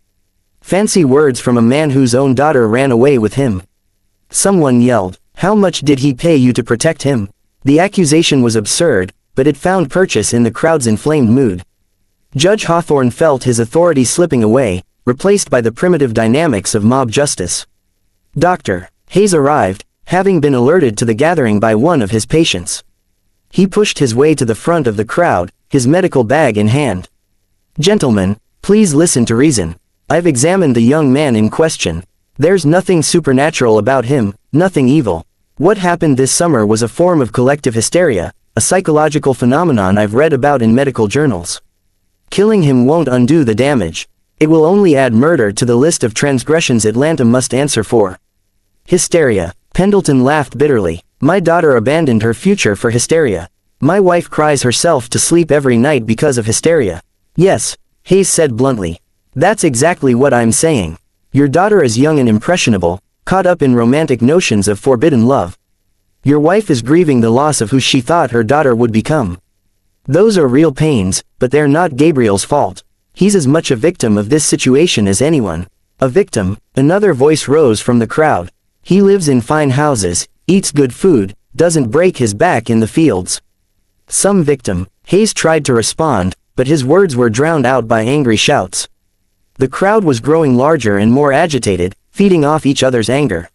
Fancy words from a man whose own daughter ran away with him. Someone yelled, "How much did he pay you to protect him?" The accusation was absurd, but it found purchase in the crowd's inflamed mood. Judge Hawthorne felt his authority slipping away, replaced by the primitive dynamics of mob justice. Dr. Hayes arrived, having been alerted to the gathering by one of his patients. He pushed his way to the front of the crowd, his medical bag in hand. "Gentlemen, please listen to reason. I've examined the young man in question. There's nothing supernatural about him, nothing evil. What happened this summer was a form of collective hysteria, a psychological phenomenon I've read about in medical journals. Killing him won't undo the damage. It will only add murder to the list of transgressions Atlanta must answer for." Hysteria. Pendleton laughed bitterly. "My daughter abandoned her future for hysteria. My wife cries herself to sleep every night because of hysteria." "Yes," Hayes said bluntly. "That's exactly what I'm saying. Your daughter is young and impressionable, caught up in romantic notions of forbidden love. Your wife is grieving the loss of who she thought her daughter would become. Those are real pains, but they're not Gabriel's fault. He's as much a victim of this situation as anyone." "A victim," another voice rose from the crowd. "He lives in fine houses, eats good food, doesn't break his back in the fields." "Some victim," Hayes tried to respond, but his words were drowned out by angry shouts. The crowd was growing larger and more agitated, feeding off each other's anger.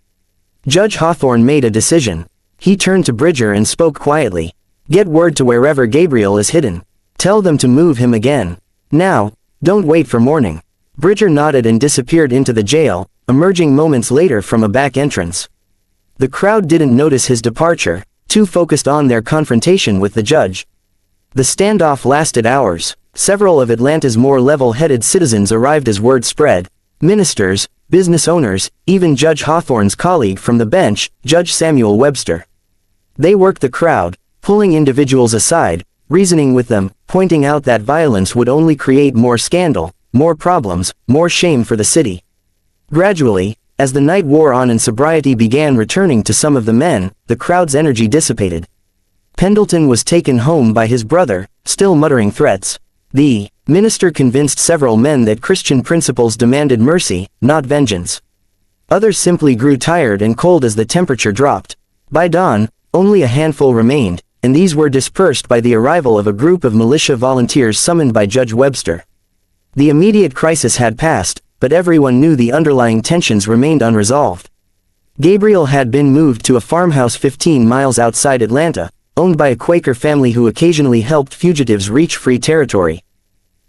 Judge Hawthorne made a decision. He turned to Bridger and spoke quietly. "Get word to wherever Gabriel is hidden. Tell them to move him again. Now, don't wait for morning." Bridger nodded and disappeared into the jail, emerging moments later from a back entrance. The crowd didn't notice his departure, too focused on their confrontation with the judge. The standoff lasted hours. Several of Atlanta's more level-headed citizens arrived as word spread. Ministers, business owners, even Judge Hawthorne's colleague from the bench, Judge Samuel Webster. They worked the crowd, pulling individuals aside, reasoning with them, pointing out that violence would only create more scandal, more problems, more shame for the city. Gradually, as the night wore on and sobriety began returning to some of the men, the crowd's energy dissipated. Pendleton was taken home by his brother, still muttering threats. The minister convinced several men that Christian principles demanded mercy, not vengeance. Others simply grew tired and cold as the temperature dropped. By dawn, only a handful remained, and these were dispersed by the arrival of a group of militia volunteers summoned by Judge Webster. The immediate crisis had passed, but everyone knew the underlying tensions remained unresolved. Gabriel had been moved to a farmhouse 15 miles outside Atlanta, owned by a Quaker family who occasionally helped fugitives reach free territory.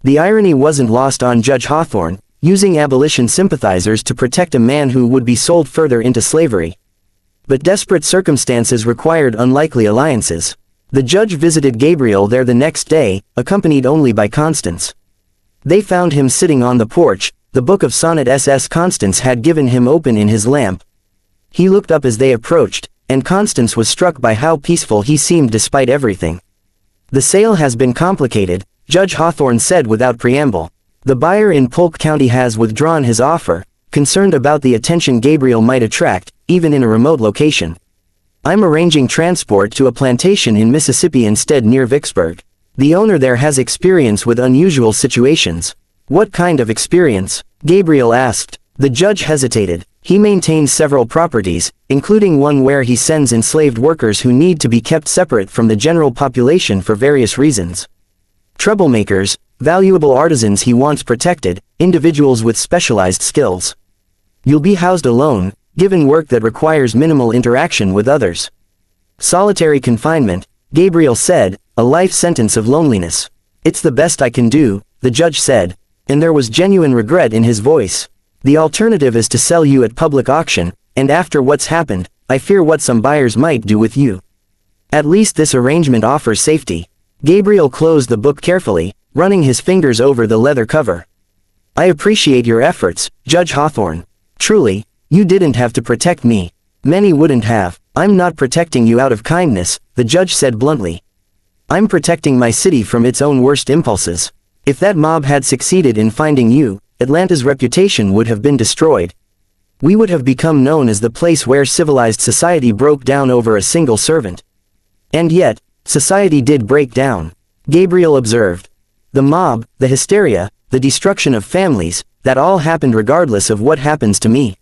The irony wasn't lost on Judge Hawthorne, using abolition sympathizers to protect a man who would be sold further into slavery. But desperate circumstances required unlikely alliances. The judge visited Gabriel there the next day, accompanied only by Constance. They found him sitting on the porch, the book of sonnet SS Constance had given him open in his lamp. He looked up as they approached, and Constance was struck by how peaceful he seemed despite everything. "The sale has been complicated," Judge Hawthorne said without preamble. "The buyer in Polk County has withdrawn his offer, concerned about the attention Gabriel might attract, even in a remote location. I'm arranging transport to a plantation in Mississippi instead near Vicksburg. The owner there has experience with unusual situations." "What kind of experience?" Gabriel asked. The judge hesitated. "He maintains several properties, including one where he sends enslaved workers who need to be kept separate from the general population for various reasons. Troublemakers, valuable artisans he wants protected, individuals with specialized skills. You'll be housed alone, given work that requires minimal interaction with others." "Solitary confinement," Gabriel said, "a life sentence of loneliness." "It's the best I can do," the judge said, and there was genuine regret in his voice. "The alternative is to sell you at public auction, and after what's happened, I fear what some buyers might do with you. At least this arrangement offers safety." Gabriel closed the book carefully, running his fingers over the leather cover. "I appreciate your efforts, Judge Hawthorne. Truly, you didn't have to protect me. Many wouldn't have. I'm not protecting you out of kindness," the judge said bluntly. "I'm protecting my city from its own worst impulses. If that mob had succeeded in finding you, Atlanta's reputation would have been destroyed. We would have become known as the place where civilized society broke down over a single servant. And yet, society did break down," Gabriel observed. "The mob, the hysteria, the destruction of families, that all happened regardless of what happens to me."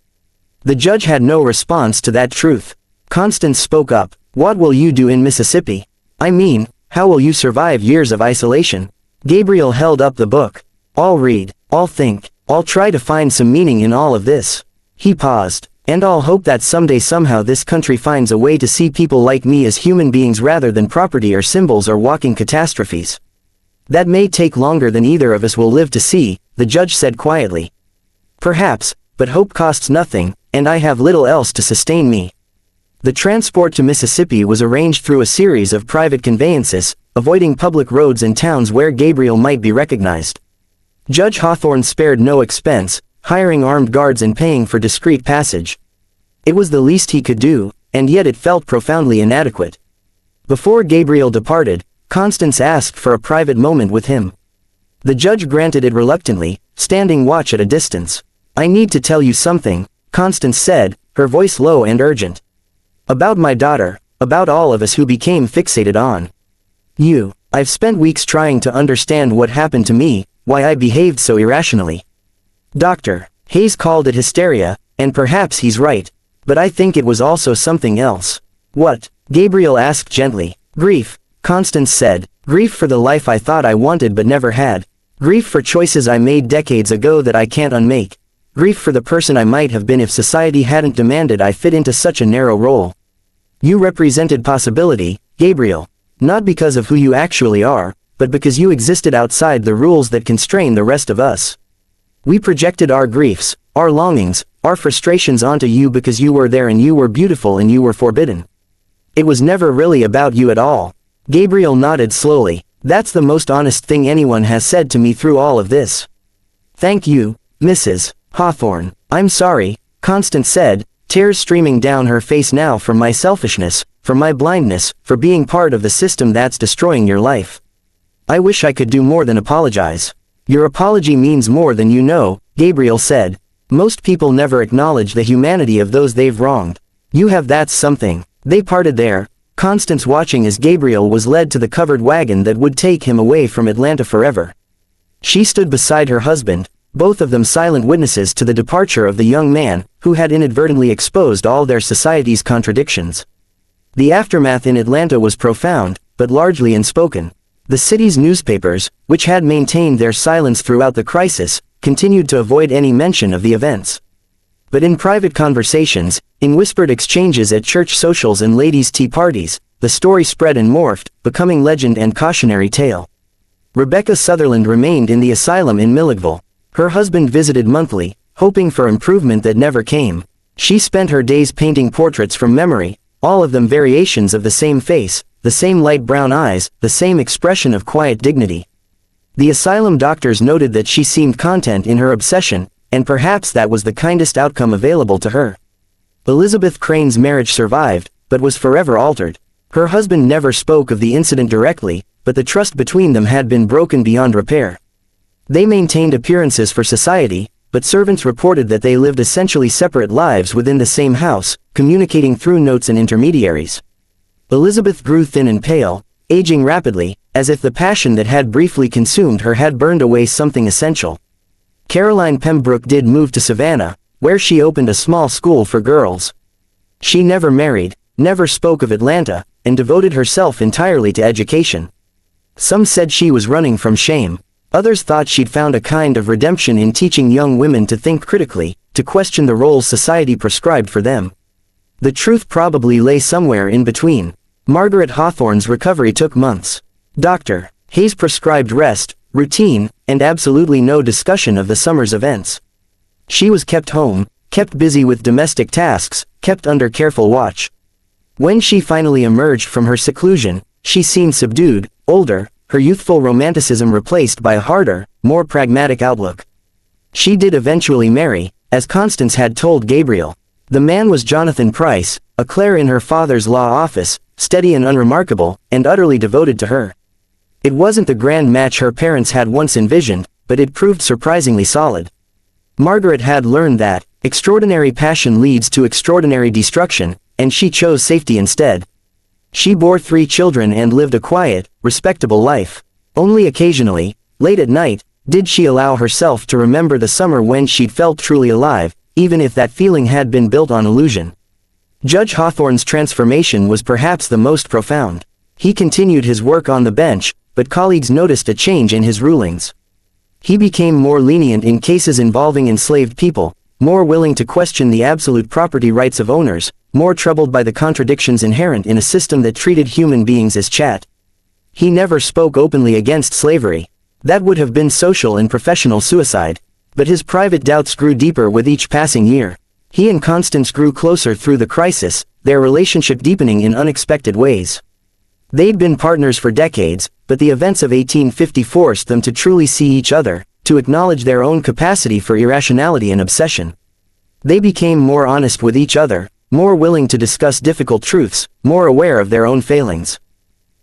The judge had no response to that truth. Constance spoke up. "What will you do in Mississippi? I mean, how will you survive years of isolation?" Gabriel held up the book. "I'll read, I'll think, I'll try to find some meaning in all of this." He paused. "And I'll hope that someday somehow this country finds a way to see people like me as human beings rather than property or symbols or walking catastrophes. That may take longer than either of us will live to see," the judge said quietly. "Perhaps, but hope costs nothing, and I have little else to sustain me." The transport to Mississippi was arranged through a series of private conveyances, avoiding public roads and towns where Gabriel might be recognized. Judge Hawthorne spared no expense, hiring armed guards and paying for discreet passage. It was the least he could do, and yet it felt profoundly inadequate. Before Gabriel departed, Constance asked for a private moment with him. The judge granted it reluctantly, standing watch at a distance. "I need to tell you something," Constance said, her voice low and urgent. "About my daughter, about all of us who became fixated on you. I've spent weeks trying to understand what happened to me, why I behaved so irrationally. Dr. Hayes called it hysteria, and perhaps he's right, but I think it was also something else." "What?" Gabriel asked gently. "Grief," Constance said. "Grief for the life I thought I wanted but never had. Grief for choices I made decades ago that I can't unmake. Grief for the person I might have been if society hadn't demanded I fit into such a narrow role. You represented possibility, Gabriel. Not because of who you actually are, but because you existed outside the rules that constrain the rest of us. We projected our griefs, our longings, our frustrations onto you because you were there and you were beautiful and you were forbidden. It was never really about you at all." Gabriel nodded slowly. "That's the most honest thing anyone has said to me through all of this." "Thank you, Mrs. Hawthorne. I'm sorry," Constance said, tears streaming down her face now from my selfishness, for my blindness, for being part of the system that's destroying your life. I wish I could do more than apologize." "Your apology means more than you know," Gabriel said. Most people never acknowledge the humanity of those they've wronged. You have that's something. They parted there, Constance watching as Gabriel was led to the covered wagon that would take him away from Atlanta forever. She stood beside her husband, both of them silent witnesses to the departure of the young man, who had inadvertently exposed all their society's contradictions. The aftermath in Atlanta was profound, but largely unspoken. The city's newspapers, which had maintained their silence throughout the crisis, continued to avoid any mention of the events. But in private conversations, in whispered exchanges at church socials and ladies' tea parties, the story spread and morphed, becoming legend and cautionary tale. Rebecca Sutherland remained in the asylum in Milledgeville. Her husband visited monthly, hoping for improvement that never came. She spent her days painting portraits from memory, all of them variations of the same face, the same light brown eyes, the same expression of quiet dignity. The asylum doctors noted that she seemed content in her obsession, and perhaps that was the kindest outcome available to her. Elizabeth Crane's marriage survived, but was forever altered. Her husband never spoke of the incident directly, but the trust between them had been broken beyond repair. They maintained appearances for society, but servants reported that they lived essentially separate lives within the same house, communicating through notes and intermediaries. Elizabeth grew thin and pale, aging rapidly, as if the passion that had briefly consumed her had burned away something essential. Caroline Pembroke did move to Savannah, where she opened a small school for girls. She never married, never spoke of Atlanta, and devoted herself entirely to education. Some said she was running from shame. Others thought she'd found a kind of redemption in teaching young women to think critically, to question the roles society prescribed for them. The truth probably lay somewhere in between. Margaret Hawthorne's recovery took months. Dr. Hayes prescribed rest, routine, and absolutely no discussion of the summer's events. She was kept home, kept busy with domestic tasks, kept under careful watch. When she finally emerged from her seclusion, she seemed subdued, older, her youthful romanticism replaced by a harder, more pragmatic outlook. She did eventually marry, as Constance had told Gabriel. The man was Jonathan Price, a clerk in her father's law office, steady and unremarkable, and utterly devoted to her. It wasn't the grand match her parents had once envisioned, but it proved surprisingly solid. Margaret had learned that extraordinary passion leads to extraordinary destruction, and she chose safety instead. She bore 3 children and lived a quiet, respectable life. Only occasionally, late at night, did she allow herself to remember the summer when she'd felt truly alive, even if that feeling had been built on illusion. Judge Hawthorne's transformation was perhaps the most profound. He continued his work on the bench, but colleagues noticed a change in his rulings. He became more lenient in cases involving enslaved people, more willing to question the absolute property rights of owners, more troubled by the contradictions inherent in a system that treated human beings as chat. He never spoke openly against slavery. That would have been social and professional suicide. But his private doubts grew deeper with each passing year. He and Constance grew closer through the crisis, their relationship deepening in unexpected ways. They'd been partners for decades, but the events of 1850 forced them to truly see each other, to acknowledge their own capacity for irrationality and obsession. They became more honest with each other, more willing to discuss difficult truths, more aware of their own failings.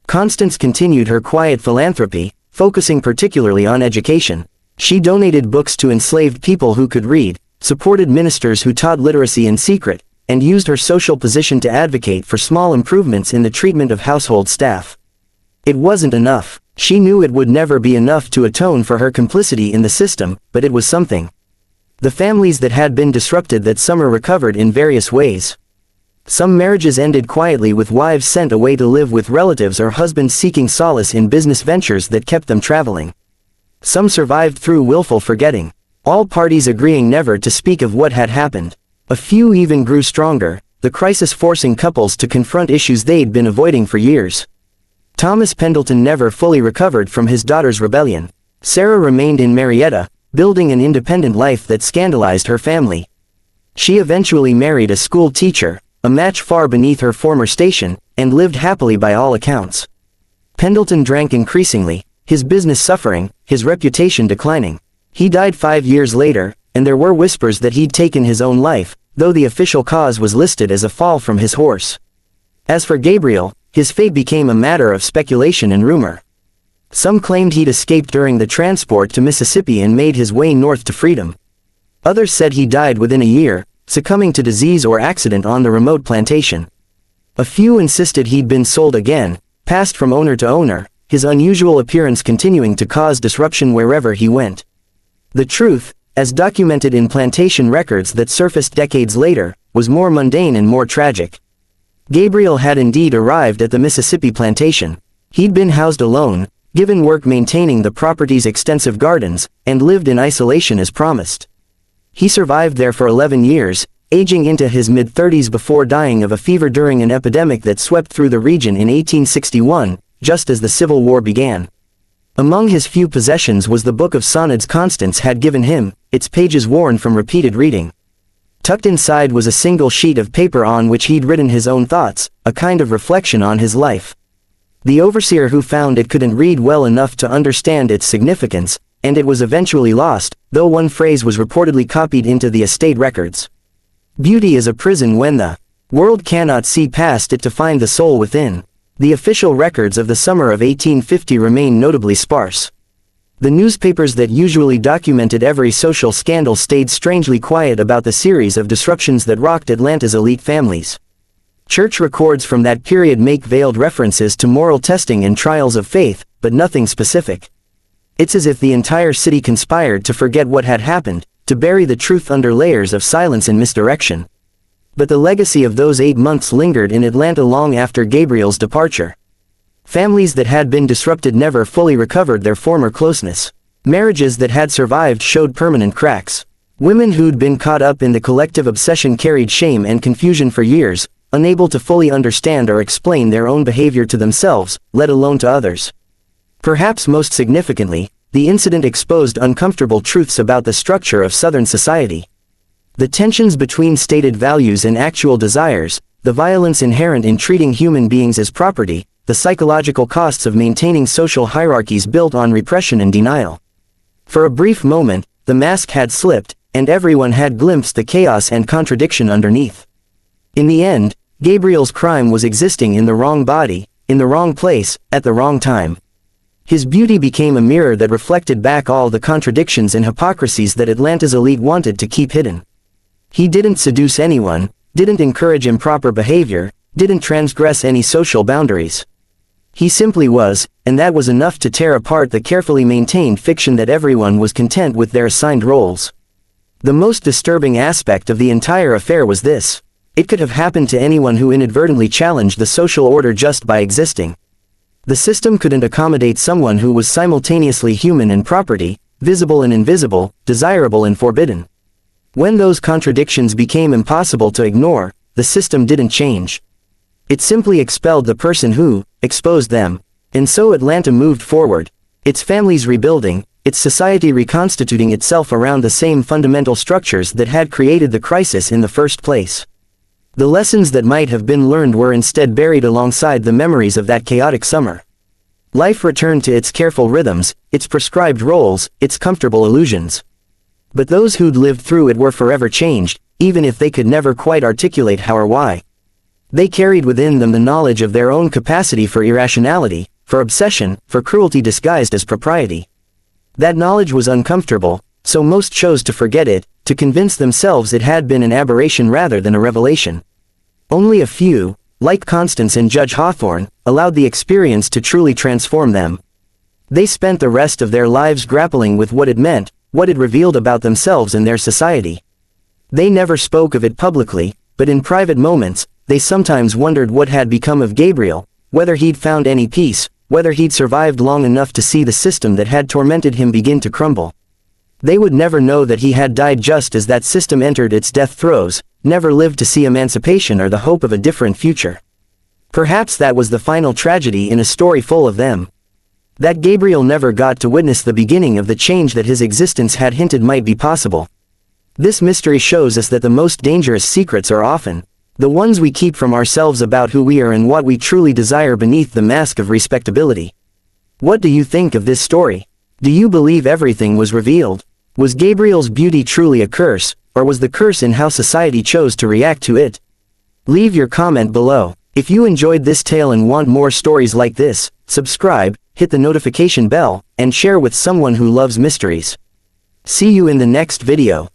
Constance continued her quiet philanthropy, focusing particularly on education. She donated books to enslaved people who could read, supported ministers who taught literacy in secret, and used her social position to advocate for small improvements in the treatment of household staff. It wasn't enough. She knew it would never be enough to atone for her complicity in the system, but it was something. The families that had been disrupted that summer recovered in various ways. Some marriages ended quietly with wives sent away to live with relatives or husbands seeking solace in business ventures that kept them traveling. Some survived through willful forgetting, all parties agreeing never to speak of what had happened. A few even grew stronger, the crisis forcing couples to confront issues they'd been avoiding for years. Thomas Pendleton never fully recovered from his daughter's rebellion. Sarah remained in Marietta, building an independent life that scandalized her family. She eventually married a school teacher, a match far beneath her former station, and lived happily by all accounts. Pendleton drank increasingly, his business suffering, his reputation declining. He died 5 years later, and there were whispers that he'd taken his own life, though the official cause was listed as a fall from his horse. As for Gabriel, his fate became a matter of speculation and rumor. Some claimed he'd escaped during the transport to Mississippi and made his way north to freedom. Others said he died within a year, succumbing to disease or accident on the remote plantation. A few insisted he'd been sold again, passed from owner to owner, his unusual appearance continuing to cause disruption wherever he went. The truth, as documented in plantation records that surfaced decades later, was more mundane and more tragic. Gabriel had indeed arrived at the Mississippi plantation. He'd been housed alone, given work maintaining the property's extensive gardens, and lived in isolation as promised. He survived there for 11 years, aging into his mid-30s before dying of a fever during an epidemic that swept through the region in 1861, just as the Civil War began. Among his few possessions was the book of sonnets Constance had given him, its pages worn from repeated reading. Tucked inside was a single sheet of paper on which he'd written his own thoughts, a kind of reflection on his life. The overseer who found it couldn't read well enough to understand its significance, and it was eventually lost, though one phrase was reportedly copied into the estate records. Beauty is a prison when the world cannot see past it to find the soul within. The official records of the summer of 1850 remain notably sparse. The newspapers that usually documented every social scandal stayed strangely quiet about the series of disruptions that rocked Atlanta's elite families. Church records from that period make veiled references to moral testing and trials of faith, but nothing specific. It's as if the entire city conspired to forget what had happened, to bury the truth under layers of silence and misdirection. But the legacy of those 8 months lingered in Atlanta long after Gabriel's departure. Families that had been disrupted never fully recovered their former closeness. Marriages that had survived showed permanent cracks. Women who'd been caught up in the collective obsession carried shame and confusion for years, unable to fully understand or explain their own behavior to themselves, let alone to others. Perhaps most significantly, the incident exposed uncomfortable truths about the structure of Southern society. The tensions between stated values and actual desires, the violence inherent in treating human beings as property, the psychological costs of maintaining social hierarchies built on repression and denial. For a brief moment, the mask had slipped, and everyone had glimpsed the chaos and contradiction underneath. In the end, Gabriel's crime was existing in the wrong body, in the wrong place, at the wrong time. His beauty became a mirror that reflected back all the contradictions and hypocrisies that Atlanta's elite wanted to keep hidden. He didn't seduce anyone, didn't encourage improper behavior, didn't transgress any social boundaries. He simply was, and that was enough to tear apart the carefully maintained fiction that everyone was content with their assigned roles. The most disturbing aspect of the entire affair was this: it could have happened to anyone who inadvertently challenged the social order just by existing. The system couldn't accommodate someone who was simultaneously human and property, visible and invisible, desirable and forbidden. When those contradictions became impossible to ignore, the system didn't change. It simply expelled the person who exposed them. And so Atlanta moved forward, its families rebuilding, its society reconstituting itself around the same fundamental structures that had created the crisis in the first place. The lessons that might have been learned were instead buried alongside the memories of that chaotic summer. Life returned to its careful rhythms, its prescribed roles, its comfortable illusions. But those who'd lived through it were forever changed, even if they could never quite articulate how or why. They carried within them the knowledge of their own capacity for irrationality, for obsession, for cruelty disguised as propriety. That knowledge was uncomfortable, so most chose to forget it, to convince themselves it had been an aberration rather than a revelation. Only a few, like Constance and Judge Hawthorne, allowed the experience to truly transform them. They spent the rest of their lives grappling with what it meant, what it revealed about themselves and their society. They never spoke of it publicly, but in private moments, they sometimes wondered what had become of Gabriel, whether he'd found any peace, whether he'd survived long enough to see the system that had tormented him begin to crumble. They would never know that he had died just as that system entered its death throes, never lived to see emancipation or the hope of a different future. Perhaps that was the final tragedy in a story full of them. That Gabriel never got to witness the beginning of the change that his existence had hinted might be possible. This mystery shows us that the most dangerous secrets are often the ones we keep from ourselves about who we are and what we truly desire beneath the mask of respectability. What do you think of this story? Do you believe everything was revealed? Was Gabriel's beauty truly a curse, or was the curse in how society chose to react to it? Leave your comment below. If you enjoyed this tale and want more stories like this, subscribe, hit the notification bell, and share with someone who loves mysteries. See you in the next video.